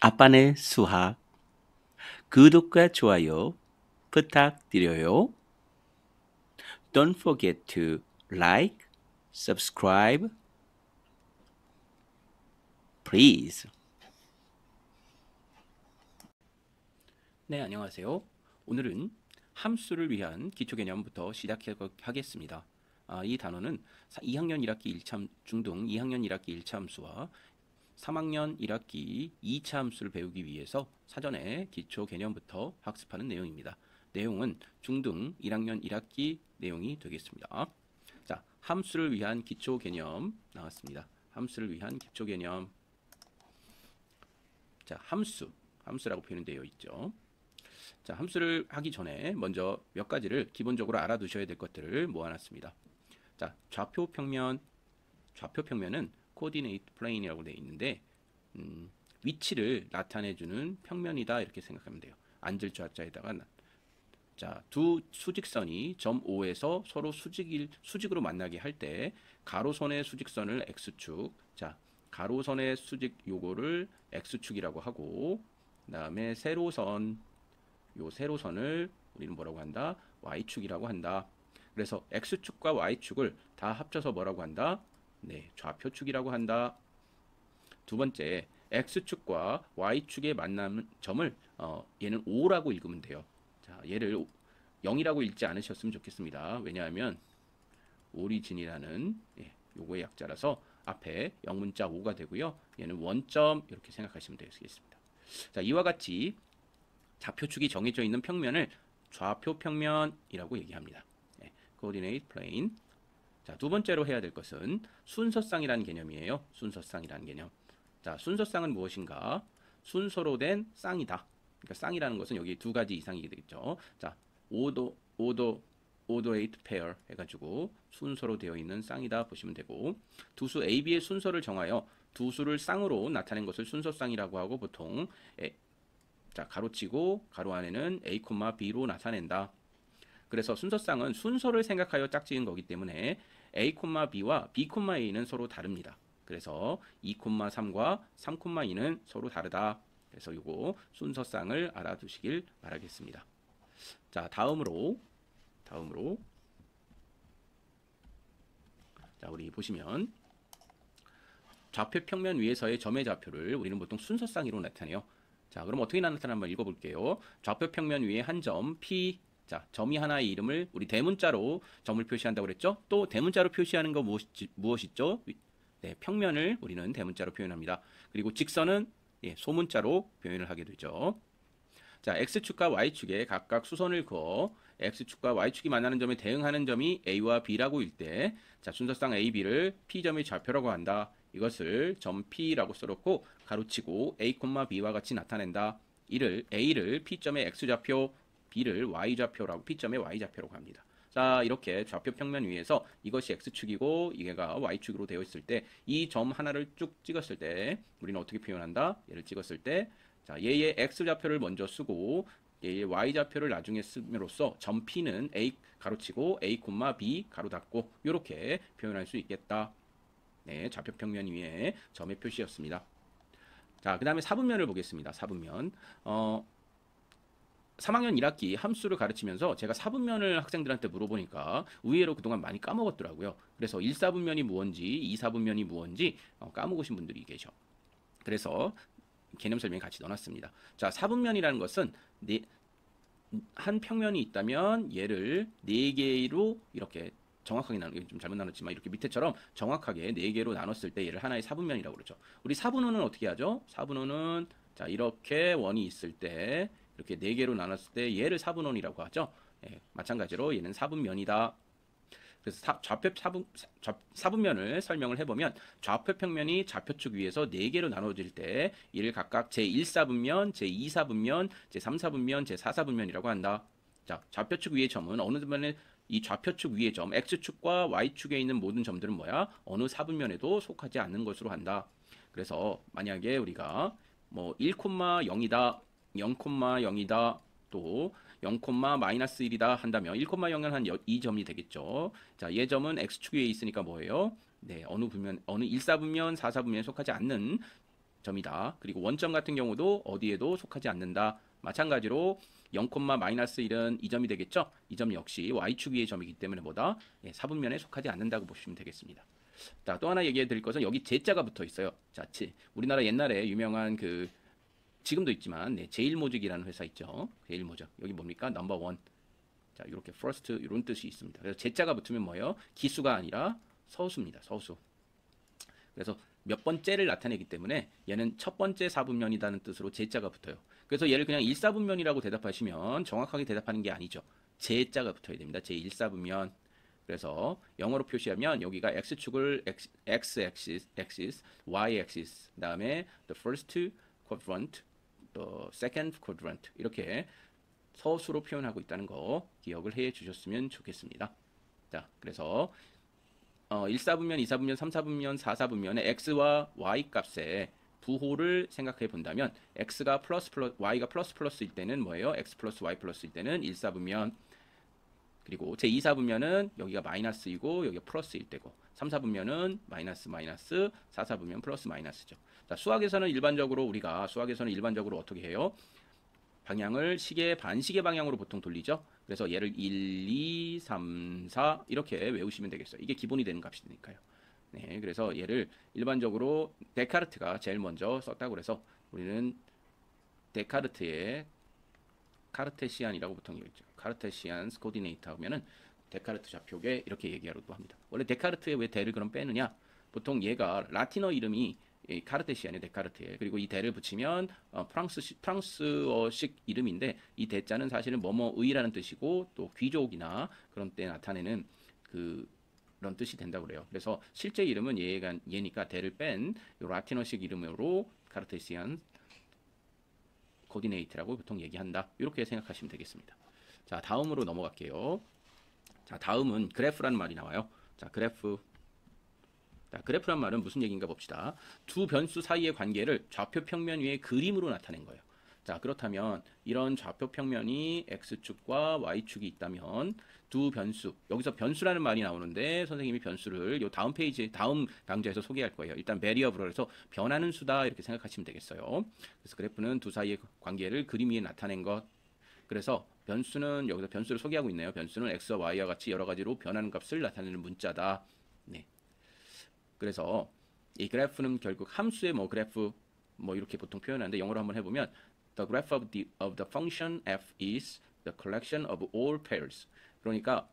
아빠네 수학 구독과 좋아요 부탁드려요. Don't forget to like, subscribe, please. 네, 안녕하세요. 오늘은 함수를 위한 기초 개념부터 시작하겠습니다. 이 단어는 2학년 1학기 1차 중등 2학년 1학기 1차 함수와 3학년 1학기 2차 함수를 배우기 위해서 사전에 기초 개념부터 학습하는 내용입니다. 내용은 중등 1학년 1학기 내용이 되겠습니다. 자, 함수를 위한 기초 개념 나왔습니다. 함수를 위한 기초 개념. 자, 함수라고 표현되어 있죠. 자, 함수를 하기 전에 먼저 몇 가지를 기본적으로 알아두셔야 될 것들을 모아놨습니다. 자, 좌표평면은 coordinate plane이라고 되어 있는데 위치를 나타내주는 평면이다 이렇게 생각하면 돼요. 앉을 좌자에다가 자, 두 수직선이 점 O에서 서로 수직으로 만나게 할 때 가로선의 수직선을 x축, 자, 가로선의 수직 요거를 x축이라고 하고, 그다음에 세로선을 우리는 뭐라고 한다? y축이라고 한다. 그래서 x축과 y축을 다 합쳐서 뭐라고 한다? 네, 좌표축이라고 한다. 두 번째, x축과 y축의 만나는 점을 얘는 O라고 읽으면 돼요. 자, 얘를 0이라고 읽지 않으셨으면 좋겠습니다. 왜냐하면 오리진이라는 요거의 약자라서 앞에 영문자 O가 되고요. 얘는 원점 이렇게 생각하시면 되겠습니다. 자, 이와 같이 좌표축이 정해져 있는 평면을 좌표평면이라고 얘기합니다. coordinate plane. 자, 두 번째로 해야 될 것은 순서쌍이라는 개념이에요. 순서쌍이라는 개념. 자, 순서쌍은 무엇인가? 순서로 된 쌍이다. 그러니까 쌍이라는 것은 여기 두 가지 이상이 되겠죠. 자, ordered pair 해가지고 순서로 되어 있는 쌍이다 보시면 되고, 두 수 A, B의 순서를 정하여 두 수를 쌍으로 나타낸 것을 순서쌍이라고 하고, 보통 자, 가로치고 가로 안에는 A, B로 나타낸다. 그래서 순서쌍은 순서를 생각하여 짝지은 거기 때문에 A, B와 B, A는 서로 다릅니다. 그래서 2, 3과 3, 2는 서로 다르다. 그래서 이거 순서쌍을 알아두시길 바라겠습니다. 자, 다음으로 자, 우리 보시면 좌표 평면 위에서의 점의 좌표를 우리는 보통 순서쌍으로 나타내요. 자, 그럼 어떻게 나타나 한번 읽어볼게요. 좌표 평면 위에 한 점 P. 자, 점이 하나의 이름을 우리 대문자로 점을 표시한다고 그랬죠? 또 대문자로 표시하는 거 무엇이죠? 네, 평면을 우리는 대문자로 표현합니다. 그리고 직선은 소문자로 표현을 하게 되죠. 자, x축과 y축에 각각 수선을 그어 x축과 y축이 만나는 점에 대응하는 점이 a와 b라고 일 때, 자, 순서쌍 a, b를 p점의 좌표라고 한다. 이것을 점 P라고 써놓고 가로치고 A, B와 같이 나타낸다. 이를 A를 P점의 X좌표, B를 Y좌표라고, P점의 Y좌표라고 합니다. 자, 이렇게 좌표 평면 위에서 이것이 X축이고 이게가 Y축으로 되어 있을 때, 이 점 하나를 쭉 찍었을 때 우리는 어떻게 표현한다? 얘를 찍었을 때, 자, 얘의 X좌표를 먼저 쓰고 얘의 Y좌표를 나중에 씀으로써 점 P는 A 가로치고 A, B 가로 닫고 이렇게 표현할 수 있겠다. 네, 좌표 평면 위에 점의 표시였습니다. 자, 그 다음에 사분면을 보겠습니다. 사분면. 3학년 1학기 함수를 가르치면서 제가 사분면을 학생들한테 물어보니까 의외로 그동안 많이 까먹었더라고요. 그래서 1사분면이 무언지 2사분면이 무언지 까먹으신 분들이 계셔. 그래서 개념 설명 같이 넣어놨습니다. 자, 사분면이라는 것은 한 평면이 있다면 얘를 4개로 이렇게 정확하게 좀 잘못 나눴지만 이렇게 밑에처럼 정확하게 4개로 나눴을 때 얘를 하나의 사분면이라고 그러죠. 우리 사분호는 어떻게 하죠? 사분호는 자, 이렇게 원이 있을 때 이렇게 4개로 나눴을 때 얘를 사분원이라고 하죠. 마찬가지로 얘는 사분면이다. 그래서 사분면을 설명을 해보면 좌표 평면이 좌표축 위에서 4개로 나눠질 때 이를 각각 제1사분면, 제2사분면, 제3사분면, 제4사분면이라고 한다. 자, 좌표축 위의 점은 어느 점에 이 좌표축 위의 점, x축과 y축에 있는 모든 점들은 뭐야? 어느 사분면에도 속하지 않는 것으로 한다. 그래서 만약에 우리가 뭐 1,0이다, 0,0이다, 또 0,-1이다 한다면 1,0은 한 2점이 되겠죠. 자, 얘 점은 x축 위에 있으니까 뭐예요? 네, 어느 1사분면, 4사분면에 속하지 않는 점이다. 그리고 원점 같은 경우도 어디에도 속하지 않는다. 마찬가지로 0,-1은 이 점이 되겠죠. 이 점 역시 y축 위의 점이기 때문에 뭐다? 예, 사분면에 속하지 않는다고 보시면 되겠습니다. 자, 또 하나 얘기해 드릴 것은 여기 제자가 붙어 있어요. 자, 우리나라 옛날에 유명한 그 지금도 있지만 네, 제일모직이라는 회사 있죠. 제일모직. 여기 뭡니까? 넘버 원. 자, 이렇게 first 이런 뜻이 있습니다. 그래서 제자가 붙으면 뭐예요? 기수가 아니라 서수입니다. 서수. 그래서 몇 번째를 나타내기 때문에 얘는 첫 번째 사분면이라는 뜻으로 제자가 붙어요. 그래서 얘를 그냥 1사분면이라고 대답하시면 정확하게 대답하는 게 아니죠. 제자가 붙어야 됩니다. 제1사분면. 그래서 영어로 표시하면 여기가 x축을 x-axis, y-axis, 그다음에 the first quadrant, the second quadrant 이렇게 서수로 표현하고 있다는 거 기억을 해 주셨으면 좋겠습니다. 자, 그래서 1사분면, 2사분면, 3사분면, 4사분면의 x와 y 값의 부호를 생각해 본다면 x가 플러스 y가 플러스일 때는 뭐예요? x 플러스 y 플러스일 때는 1사분면. 그리고 제 2사분면은 여기가 마이너스이고 여기가 플러스일 때고 3사분면은 마이너스, 4사분면 플러스 마이너스죠. 자, 수학에서는 일반적으로 어떻게 해요? 방향을 시계 반시계 방향으로 보통 돌리죠. 그래서 얘를 1, 2, 3, 4 이렇게 외우시면 되겠어요. 이게 기본이 되는 값이니까요. 네, 그래서 얘를 일반적으로 데카르트가 제일 먼저 썼다고 그래서 우리는 데카르트의 카르테시안이라고 보통 얘기했죠. 카르테시안 코디네이터 하면은 데카르트 좌표계 이렇게 얘기하려고 합니다. 원래 데카르트에 왜 대를 그럼 빼느냐? 보통 얘가 라틴어 이름이 카르테시안의 데카르트에 그리고 이 대를 붙이면 프랑스어식 이름인데 이 대자는 사실은 뭐뭐의라는 뜻이고 또 귀족이나 그런 때 나타내는 그런 뜻이 된다고 그래요. 그래서 실제 이름은 얘니까 대를 뺀 라틴어식 이름으로 카르테시안 코디네이트라고 보통 얘기한다. 이렇게 생각하시면 되겠습니다. 자, 다음으로 넘어갈게요. 자, 다음은 그래프라는 말이 나와요. 자, 그래프. 자, 그래프란 말은 무슨 얘기인가 봅시다. 두 변수 사이의 관계를 좌표 평면 위에 그림으로 나타낸 거예요. 자, 그렇다면 이런 좌표 평면이 x축과 y축이 있다면 두 변수, 여기서 변수라는 말이 나오는데 선생님이 변수를 요 다음 강좌에서 소개할 거예요. 일단 variable로 해서 변하는 수다 이렇게 생각하시면 되겠어요. 그래서 그래프는 두 사이의 관계를 그림 위에 나타낸 것. 그래서 변수는 여기서 변수를 소개하고 있네요. 변수는 x와 y와 같이 여러 가지로 변하는 값을 나타내는 문자다. 네. 그래서 이 그래프는 결국 함수의 그래프 이렇게 보통 표현하는데 영어로 한번 해보면 the graph of the function f is the collection of all pairs. 그러니까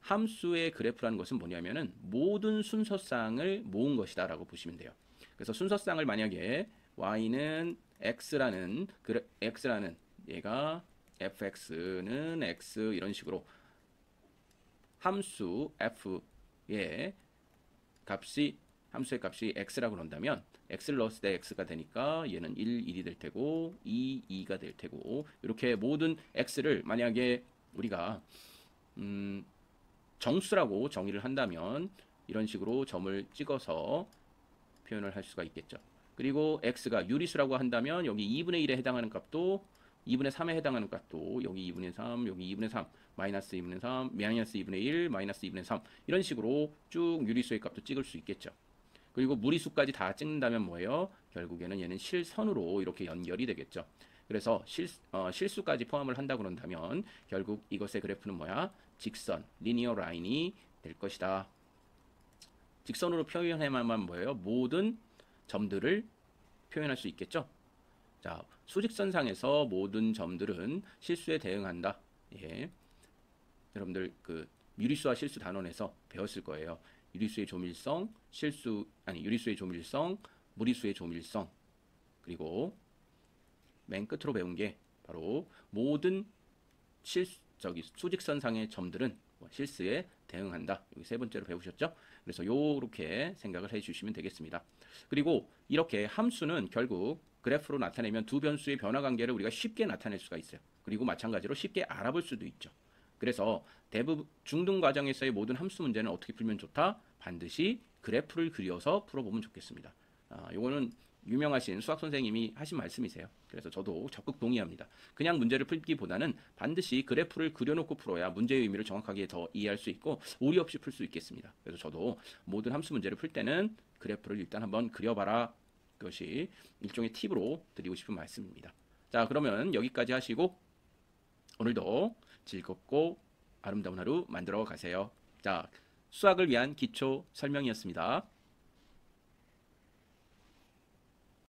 함수의 그래프라는 것은 뭐냐면은 모든 순서쌍을 모은 것이다라고 보시면 돼요. 그래서 순서쌍을 만약에 y는 x라는 얘가 fx는 x 이런 식으로 함수의 값이 x라고 그런다면 x를 넣었을 때 x가 되니까 얘는 1, 1이 될 테고 2, 2가 될 테고 이렇게 모든 x를 만약에 우리가 정수라고 정의를 한다면 이런 식으로 점을 찍어서 표현을 할 수가 있겠죠. 그리고 x가 유리수라고 한다면 여기 2분의 1에 해당하는 값도 2분의 3에 해당하는 값도 여기 2분의 3, 여기 2분의 3, 마이너스 2분의 3, 마이너스 2분의 1, 마이너스 2분의 3 이런 식으로 쭉 유리수의 값도 찍을 수 있겠죠. 그리고 무리수까지 다 찍는다면 뭐예요? 결국에는 얘는 실선으로 이렇게 연결이 되겠죠. 그래서 실수까지 포함을 한다고 그런다면 결국 이것의 그래프는 뭐야? 직선, 리니어 라인이 될 것이다. 직선으로 표현해야만 뭐예요? 모든 점들을 표현할 수 있겠죠. 자, 수직선상에서 모든 점들은 실수에 대응한다. 예. 여러분들 유리수와 실수 단원에서 배웠을 거예요. 유리수의 조밀성, 유리수의 조밀성, 무리수의 조밀성. 그리고 맨 끝으로 배운 게 바로 모든 수직선상의 점들은 실수에 대응한다. 여기 세 번째로 배우셨죠? 그래서 요렇게 생각을 해 주시면 되겠습니다. 그리고 이렇게 함수는 결국 그래프로 나타내면 두 변수의 변화 관계를 우리가 쉽게 나타낼 수가 있어요. 그리고 마찬가지로 쉽게 알아볼 수도 있죠. 그래서 대부분 중등 과정에서의 모든 함수 문제는 어떻게 풀면 좋다? 반드시 그래프를 그려서 풀어보면 좋겠습니다. 요거는 유명하신 수학 선생님이 하신 말씀이세요. 그래서 저도 적극 동의합니다. 그냥 문제를 풀기보다는 반드시 그래프를 그려놓고 풀어야 문제의 의미를 정확하게 더 이해할 수 있고 오리 없이 풀 수 있겠습니다. 그래서 저도 모든 함수 문제를 풀 때는 그래프를 일단 한번 그려봐라 그것이 일종의 팁으로 드리고 싶은 말씀입니다. 자, 그러면 여기까지 하시고 오늘도 즐겁고 아름다운 하루 만들어 가세요. 자, 수학을 위한 기초 설명이었습니다.